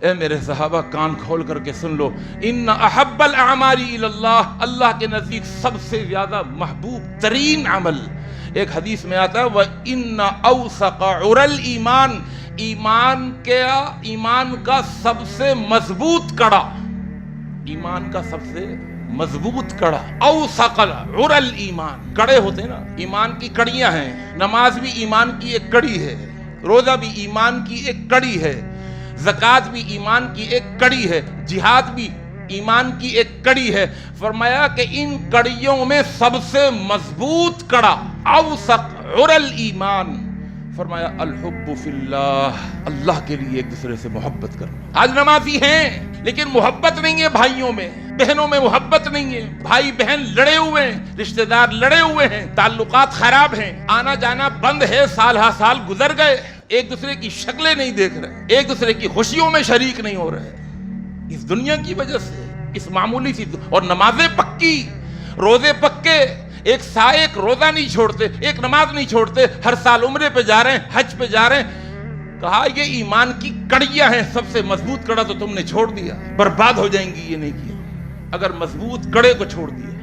اے میرے صحابہ کان کھول کر کے سن لو، ان احب الاعمال الاللہ، اللہ کے نزدیک سب سے زیادہ محبوب ترین عمل، ایک حدیث میں آتا ہے وَإِنَّ أَوْثَقَ عُرَى الْإِيمَانِ، ایمان کا سب سے مضبوط کڑا، ایمان کا سب سے مضبوط کڑا، اوثق عُرَى الْإِيمَانِ، کڑے ہوتے ہیں نا، ایمان کی کڑیاں ہیں، نماز بھی ایمان کی ایک کڑی ہے، روزہ بھی ایمان کی ایک کڑی ہے، زکوٰۃ بھی ایمان کی ایک کڑی ہے، جہاد بھی ایمان کی ایک کڑی ہے۔ فرمایا کہ ان کڑیوں میں سب سے مضبوط کڑا، اوثق عُرَى الْإِيمَانِ، فرمایا الحب فی اللہ، اللہ کے لیے ایک دوسرے سے محبت کرنا۔ آج نمازی ہیں لیکن محبت نہیں ہے بھائیوں میں، بہنوں میں محبت نہیں ہے، بھائی بہن لڑے ہوئے ہیں، رشتہ دار لڑے ہوئے ہیں، تعلقات خراب ہیں، آنا جانا بند ہے، سال ہا سال گزر گئے، ایک دوسرے کی شکلیں نہیں دیکھ رہے، ایک دوسرے کی خوشیوں میں شریک نہیں ہو رہے، اس دنیا کی وجہ سے، اس معمولی سی، اور نمازیں پکی، روزے پکے، ایک روزہ نہیں چھوڑتے، ایک نماز نہیں چھوڑتے، ہر سال عمرے پہ جا رہے ہیں، حج پہ جا رہے ہیں۔ کہا یہ ایمان کی کڑیاں ہیں، سب سے مضبوط کڑا تو تم نے چھوڑ دیا، برباد ہو جائیں گی یہ نہیں کیا، اگر مضبوط کڑے کو چھوڑ دیا۔